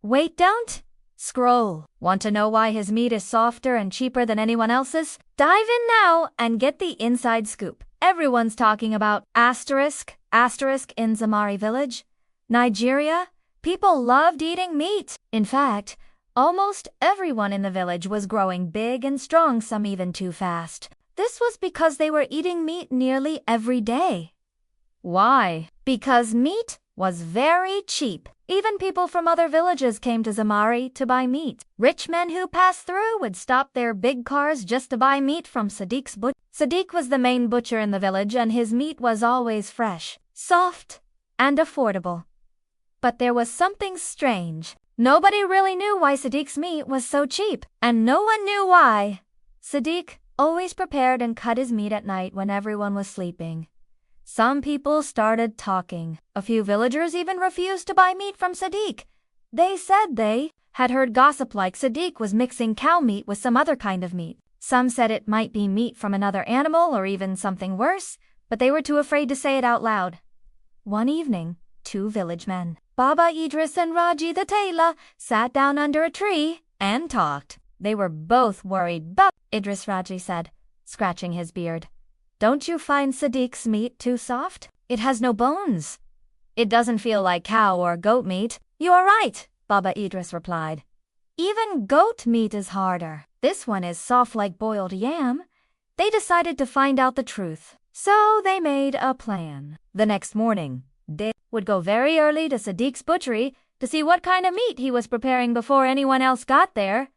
Wait, don't scroll. Want to know why his meat is softer and cheaper than anyone else's? Dive in now and get the inside scoop. Everyone's talking about asterisk in Zamari village, Nigeria. People loved eating meat. In fact, almost everyone in the village was growing big and strong, some even too fast. This was because they were eating meat nearly every day. Why? Because meat was very cheap. Even people from other villages came to Zamari to buy meat. Rich men who passed through would stop their big cars just to buy meat from Sadique's butcher. Sadique was the main butcher in the village, and his meat was always fresh, soft, and affordable. But there was something strange. Nobody really knew why Sadique's meat was so cheap, and no one knew why. Sadique always prepared and cut his meat at night when everyone was sleeping. Some people started talking. A few villagers even refused to buy meat from Sadique. They said they had heard gossip like Sadique was mixing cow meat with some other kind of meat. Some said it might be meat from another animal or even something worse, but they were too afraid to say it out loud. One evening, 2 village men, Baba Idris and Raji the tailor, sat down under a tree and talked. They were both worried. But Idris, Raji said, scratching his beard, "Don't you find Sadique's meat too soft? It has no bones. It doesn't feel like cow or goat meat." "You are right," Baba Idris replied. "Even goat meat is harder. This one is soft like boiled yam." They decided to find out the truth. So they made a plan. The next morning, they would go very early to Sadique's butchery to see what kind of meat he was preparing before anyone else got there.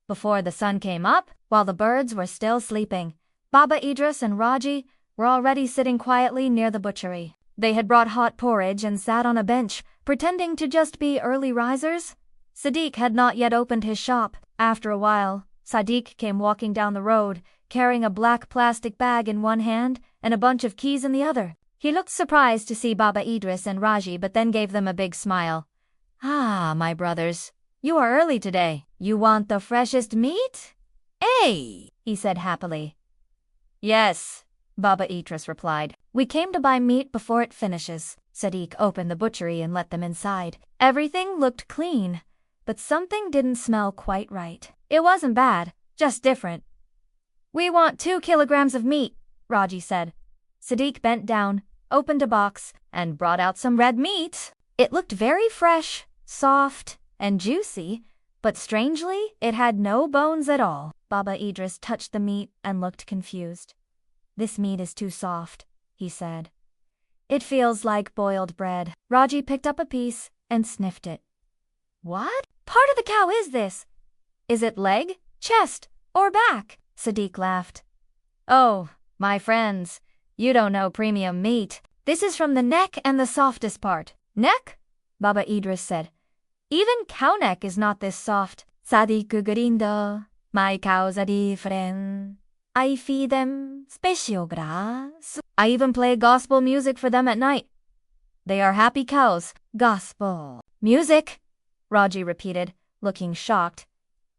Before the sun came up, while the birds were still sleeping, Baba Idris and Raji were already sitting quietly near the butchery. They had brought hot porridge and sat on a bench, pretending to just be early risers. Sadique had not yet opened his shop. After a while, Sadique came walking down the road, carrying a black plastic bag in one hand and a bunch of keys in the other. He looked surprised to see Baba Idris and Raji, but then gave them a big smile. "Ah, my brothers, you are early today. You want the freshest meat?" "Hey," he said happily. "Yes," Baba Idris replied. "We came to buy meat before it finishes." Sadique opened the butchery and let them inside. Everything looked clean, but something didn't smell quite right. It wasn't bad, just different. "We want 2 kilograms of meat," Raji said. Sadique bent down, opened a box, and brought out some red meat. It looked very fresh, soft, and juicy, but strangely, it had no bones at all. Baba Idris touched the meat and looked confused. "This meat is too soft," he said. "It feels like boiled bread." Raji picked up a piece and sniffed it. "What part of the cow is this? Is it leg, chest, or back?" Sadique laughed. "Oh, my friends, you don't know premium meat. This is from the neck and the softest part." "Neck?" Baba Idris said. "Even cow neck is not this soft." "Sadique grinda. My cows are different. I feed them special grass. I even play gospel music for them at night. They are happy cows." "Gospel music?" Raji repeated, looking shocked.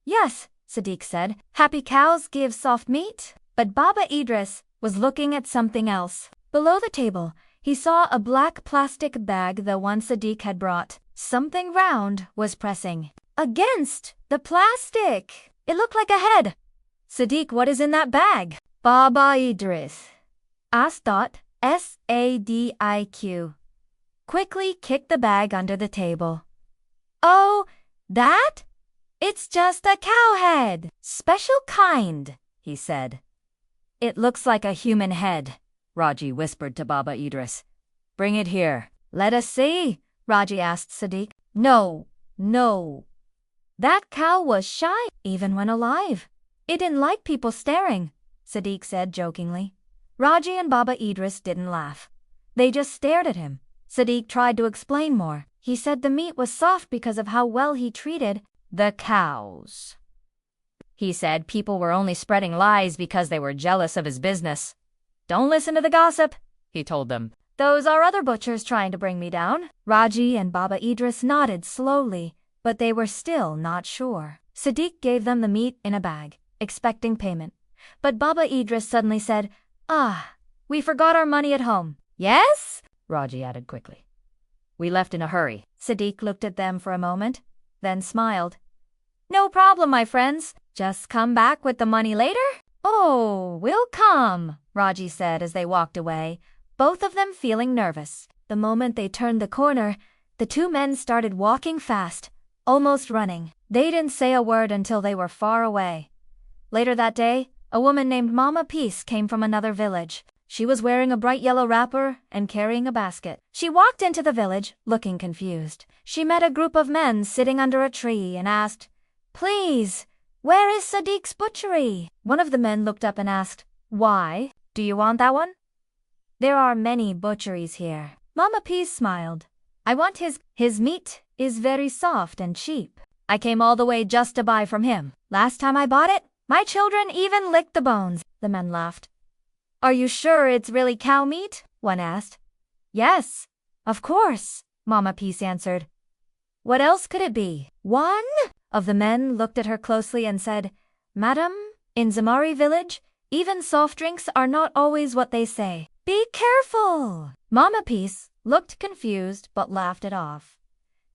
"Yes," Sadique said. "Happy cows give soft meat." But Baba Idris was looking at something else. Below the table, he saw a black plastic bag, the one Sadique had brought. Something round was pressing against the plastic. It looked like a head. "Sadique, what is in that bag?" Baba Idris, Sadiq, quickly kicked the bag under the table. "Oh, that? It's just a cow head. Special kind," he said. "It looks like a human head," Raji whispered to Baba Idris. "Bring it here." "Let us see," Raji asked Sadique. No. That cow was shy, even when alive. It didn't like people staring," Sadique said jokingly. Raji and Baba Idris didn't laugh. They just stared at him. Sadique tried to explain more. He said the meat was soft because of how well he treated the cows. He said people were only spreading lies because they were jealous of his business. "Don't listen to the gossip," he told them. "Those are other butchers trying to bring me down." Raji and Baba Idris nodded slowly, but they were still not sure. Sadique gave them the meat in a bag, expecting payment. But Baba Idris suddenly said, "We forgot our money at home." "Yes?" Raji added quickly. "We left in a hurry." Sadique looked at them for a moment. then smiled. No problem, my friends. Just come back with the money later? Oh, we'll come, Raji said as they walked away, both of them feeling nervous. The moment they turned the corner, the two men started walking fast, almost running. They didn't say a word until they were far away. Later that day, a woman named Mama Peace came from another village. She was wearing a bright yellow wrapper and carrying a basket. She walked into the village, looking confused. She met a group of men sitting under a tree and asked, Please, where is Sadique's butchery? One of the men looked up and asked, Why? Do you want that one? There are many butcheries here. Mama Peace smiled. I want his meat is very soft and cheap. I came all the way just to buy from him. Last time I bought it, my children even licked the bones. The men laughed. Are you sure it's really cow meat? One asked. Yes, of course, Mama Peace answered. What else could it be? One of the men looked at her closely and said, Madam, in Zamari village, even soft drinks are not always what they say. Be careful! Mama Peace looked confused but laughed it off.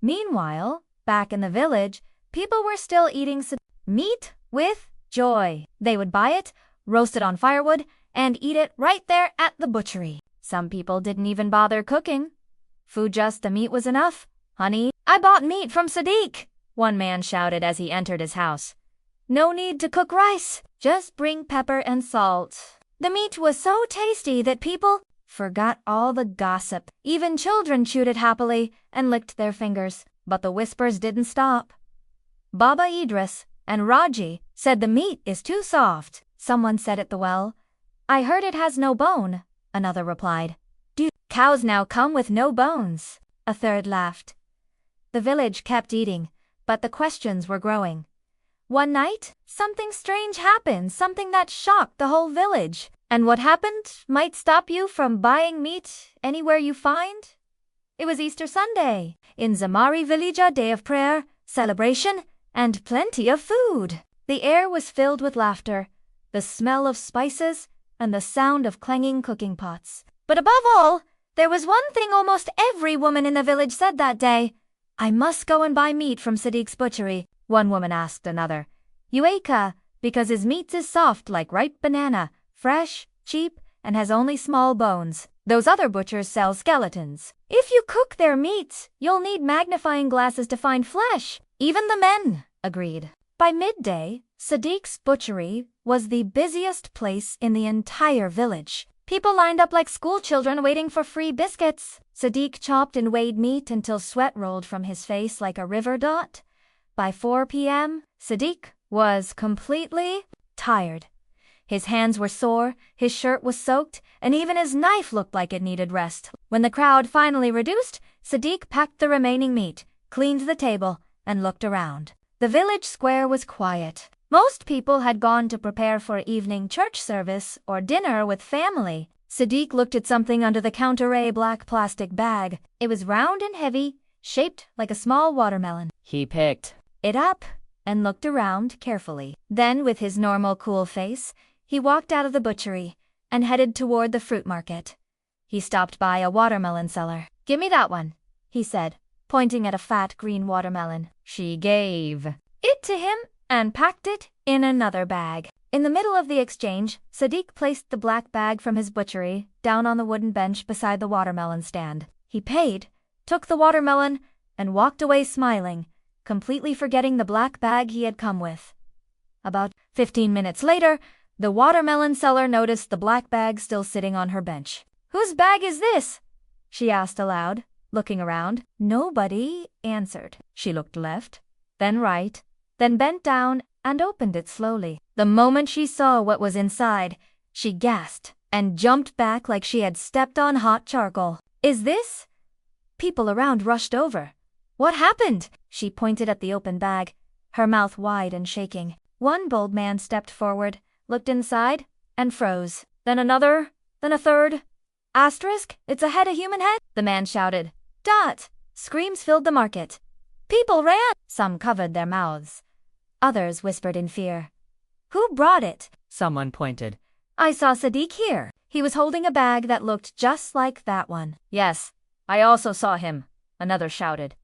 Meanwhile, back in the village, people were still eating meat with joy. They would buy it, roast it on firewood, and eat it right there at the butchery. Some people didn't even bother cooking. Food just the meat was enough. Honey, I bought meat from Sadique, one man shouted as he entered his house. No need to cook rice, just bring pepper and salt. The meat was so tasty that people forgot all the gossip. Even children chewed it happily and licked their fingers. But the whispers didn't stop. Baba Idris and Raji said the meat is too soft. Someone said at the well. I heard it has no bone, another replied. Do cows now come with no bones? A third laughed. The village kept eating, but the questions were growing. One night, something strange happened, something that shocked the whole village. And what happened might stop you from buying meat anywhere you find. It was Easter Sunday, in Zamari village, a day of prayer, celebration, and plenty of food. The air was filled with laughter, the smell of spices, and the sound of clanging cooking pots. But above all, there was one thing almost every woman in the village said that day. I must go and buy meat from Sadique's butchery, one woman asked another. Yueka, because his meat is soft like ripe banana, fresh, cheap, and has only small bones. Those other butchers sell skeletons. If you cook their meats, you'll need magnifying glasses to find flesh. Even the men agreed. By midday, Sadique's butchery was the busiest place in the entire village. People lined up like school children waiting for free biscuits. Sadique chopped and weighed meat until sweat rolled from his face like a river dot. By 4 p.m., Sadique was completely tired. His hands were sore, his shirt was soaked, and even his knife looked like it needed rest. When the crowd finally reduced, Sadique packed the remaining meat, cleaned the table, and looked around. The village square was quiet. Most people had gone to prepare for evening church service or dinner with family. Sadique looked at something under the counter, a black plastic bag. It was round and heavy, shaped like a small watermelon. He picked it up and looked around carefully. Then, with his normal cool face, he walked out of the butchery and headed toward the fruit market. He stopped by a watermelon seller. Give me that one, he said, pointing at a fat green watermelon. She gave it to him and packed it in another bag. In the middle of the exchange, Sadique placed the black bag from his butchery down on the wooden bench beside the watermelon stand. He paid, took the watermelon, and walked away smiling, completely forgetting the black bag he had come with. About 15 minutes later, the watermelon seller noticed the black bag still sitting on her bench. Whose bag is this? She asked aloud, looking around. Nobody answered. She looked left, then right, then bent down and opened it slowly. The moment she saw what was inside, she gasped and jumped back like she had stepped on hot charcoal. Is this? People around rushed over. What happened? She pointed at the open bag, her mouth wide and shaking. One bold man stepped forward, looked inside, and froze. Then another, then a third. Asterisk, it's a head, a human head, the man shouted. Dot! Screams filled the market. People ran. Some covered their mouths. Others whispered in fear. Who brought it? Someone pointed. I saw Sadique here. He was holding a bag that looked just like that one. Yes, I also saw him, another shouted.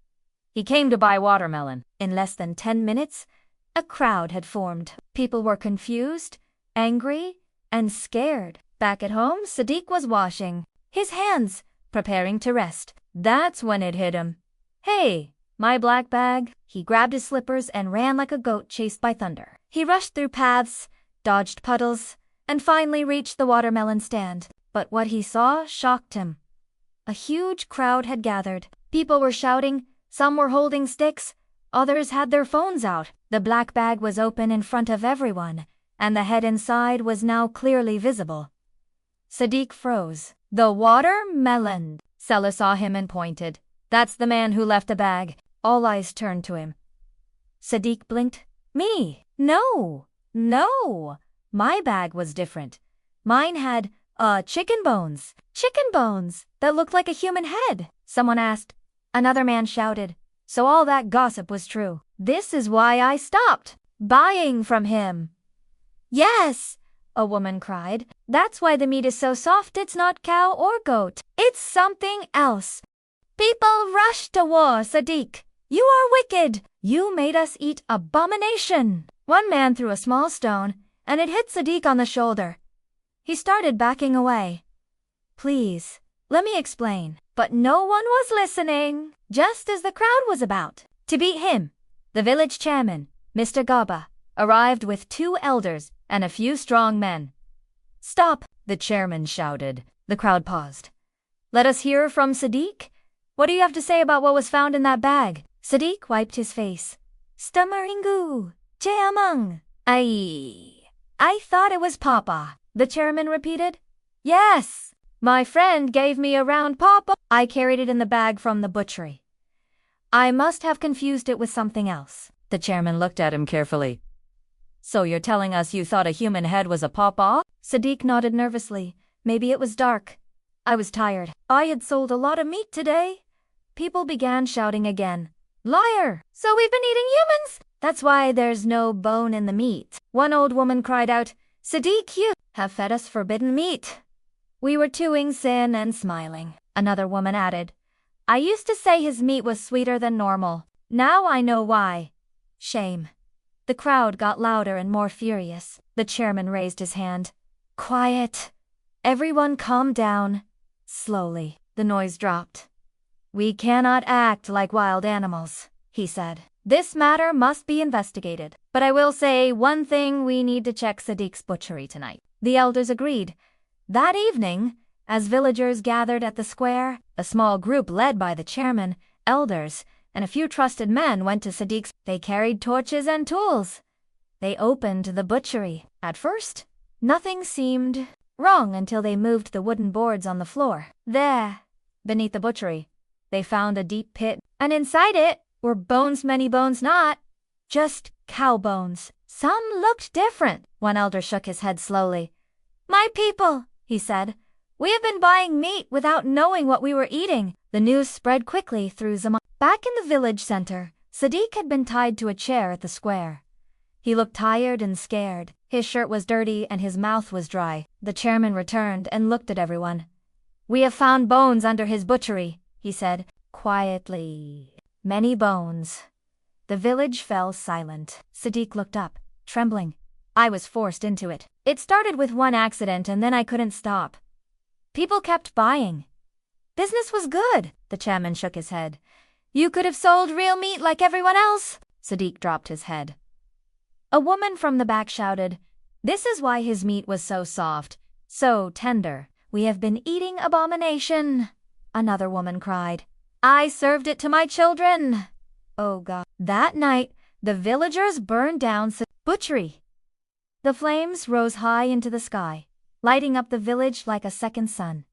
He came to buy watermelon. In less than 10 minutes, a crowd had formed. People were confused, angry, and scared. Back at home, Sadique was washing his hands, preparing to rest. That's when it hit him. Hey, my black bag. He grabbed his slippers and ran like a goat chased by thunder. He rushed through paths, dodged puddles, and finally reached the watermelon stand. But what he saw shocked him. A huge crowd had gathered. People were shouting, some were holding sticks, others had their phones out. The black bag was open in front of everyone, and the head inside was now clearly visible. Sadique froze. The watermelon! Sella saw him and pointed. That's the man who left the bag. All eyes turned to him. Sadique blinked. Me? No! My bag was different. Mine had, chicken bones. Chicken bones that looked like a human head. Someone asked. Another man shouted. So all that gossip was true. This is why I stopped buying from him. Yes, a woman cried. That's why the meat is so soft. It's not cow or goat. It's something else. People rushed to war, Sadique. You are wicked. You made us eat abomination. One man threw a small stone, and it hit Sadique on the shoulder. He started backing away. Please, let me explain. But no one was listening. Just as the crowd was about to beat him, the village chairman, Mr. Gaba, arrived with 2 elders and a few strong men. Stop, the chairman shouted. The crowd paused. Let us hear from Sadique. What do you have to say about what was found in that bag? Sadique wiped his face. Stamaringu, Cheamang. I thought it was Papa, the chairman repeated. Yes, my friend gave me a round Papa. I carried it in the bag from the butchery. I must have confused it with something else. The chairman looked at him carefully. So you're telling us you thought a human head was a pawpaw? Sadique nodded nervously. Maybe it was dark. I was tired. I had sold a lot of meat today. People began shouting again. Liar! So we've been eating humans? That's why there's no bone in the meat. One old woman cried out, Sadique, you have fed us forbidden meat. We were chewing sin and smiling. Another woman added, I used to say his meat was sweeter than normal. Now I know why. Shame. The crowd got louder and more furious. The chairman raised his hand. Quiet. Everyone calm down. Slowly, the noise dropped. We cannot act like wild animals, he said. This matter must be investigated. But I will say one thing, we need to check Sadique's butchery tonight. The elders agreed. That evening, as villagers gathered at the square, a small group led by the chairman, elders, and a few trusted men went to Sadique's. They carried torches and tools. They opened the butchery. At first, nothing seemed wrong until they moved the wooden boards on the floor. There, beneath the butchery, they found a deep pit, and inside it were bones, many bones, not just cow bones. Some looked different. One elder shook his head slowly. My people, he said, we have been buying meat without knowing what we were eating. The news spread quickly through Zaman. Back in the village center, Sadique had been tied to a chair at the square. He looked tired and scared. His shirt was dirty and his mouth was dry. The chairman returned and looked at everyone. We have found bones under his butchery, he said, quietly. Many bones. The village fell silent. Sadique looked up, trembling. I was forced into it. It started with one accident and then I couldn't stop. People kept buying. Business was good. The chairman shook his head. You could have sold real meat like everyone else. Sadique dropped his head. A woman from the back shouted, This is why his meat was so soft, so tender. We have been eating abomination. Another woman cried, I served it to my children. Oh God. That night, the villagers burned down Sadique's butchery. The flames rose high into the sky, lighting up the village like a second sun.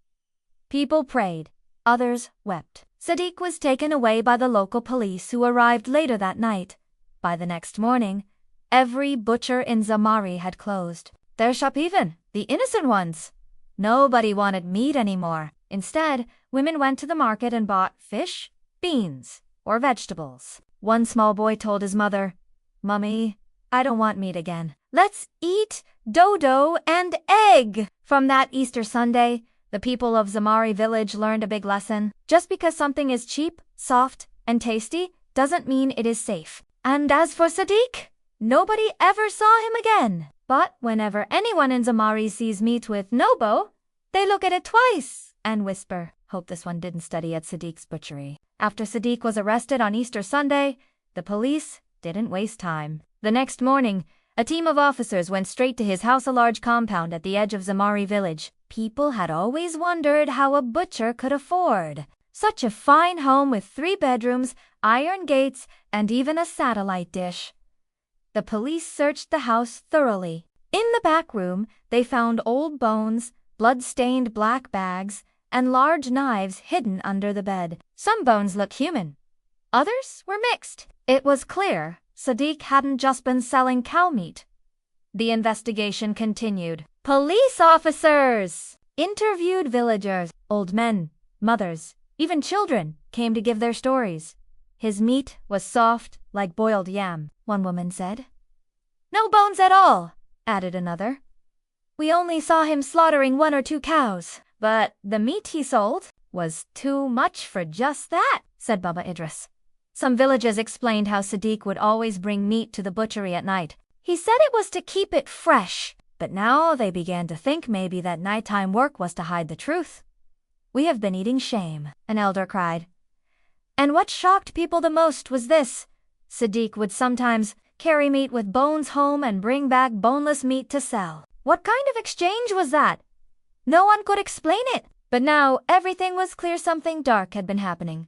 People prayed, others wept. Sadique was taken away by the local police who arrived later that night. By the next morning, every butcher in Zamari had closed. Their shop even, the innocent ones. Nobody wanted meat anymore. Instead, women went to the market and bought fish, beans, or vegetables. One small boy told his mother, Mummy, I don't want meat again. Let's eat dodo and egg. From that Easter Sunday, the people of Zamari village learned a big lesson. Just because something is cheap, soft, and tasty doesn't mean it is safe. And as for Sadique, nobody ever saw him again. But whenever anyone in Zamari sees meat with no bow, they look at it twice and whisper, "Hope this one didn't study at Sadique's butchery." After Sadique was arrested on Easter Sunday, the police didn't waste time. The next morning, a team of officers went straight to his house, a large compound at the edge of Zamari village. People had always wondered how a butcher could afford such a fine home with 3 bedrooms, iron gates, and even a satellite dish. The police searched the house thoroughly. In the back room, they found old bones, blood-stained black bags, and large knives hidden under the bed. Some bones looked human. Others were mixed. It was clear Sadique hadn't just been selling cow meat. The investigation continued. Police officers interviewed villagers. Old men, mothers, even children came to give their stories. His meat was soft like boiled yam, one woman said. No bones at all, added another. We only saw him slaughtering 1 or 2 cows, but the meat he sold was too much for just that, said Baba Idris. Some villagers explained how Sadique would always bring meat to the butchery at night. He said it was to keep it fresh, but now they began to think maybe that nighttime work was to hide the truth. We have been eating shame, an elder cried. And what shocked people the most was this. Sadique would sometimes carry meat with bones home and bring back boneless meat to sell. What kind of exchange was that? No one could explain it. But now everything was clear. Something dark had been happening.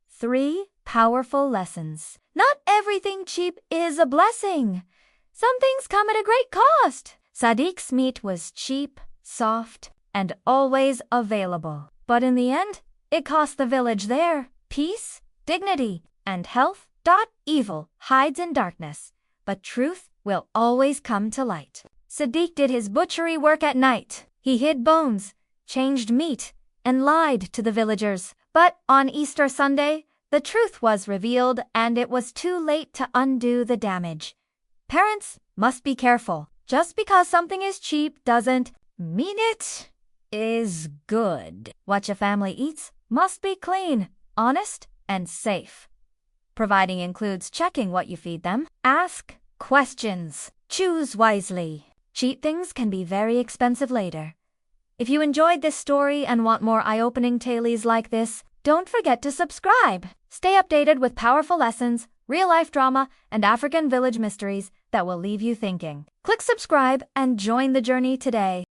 3 powerful lessons. Not everything cheap is a blessing. Some things come at a great cost. Sadique's meat was cheap, soft, and always available. But in the end, it cost the village their peace, dignity, and health. Evil hides in darkness, but truth will always come to light. Sadique did his butchery work at night. He hid bones, changed meat, and lied to the villagers. But on Easter Sunday, the truth was revealed, and it was too late to undo the damage. Parents must be careful. Just because something is cheap doesn't mean it is good. What your family eats must be clean, honest, and safe. Providing includes checking what you feed them. Ask questions. Choose wisely. Cheap things can be very expensive later. If you enjoyed this story and want more eye-opening tales like this, don't forget to subscribe. Stay updated with powerful lessons, real-life drama, and African village mysteries that will leave you thinking. Click subscribe and join the journey today.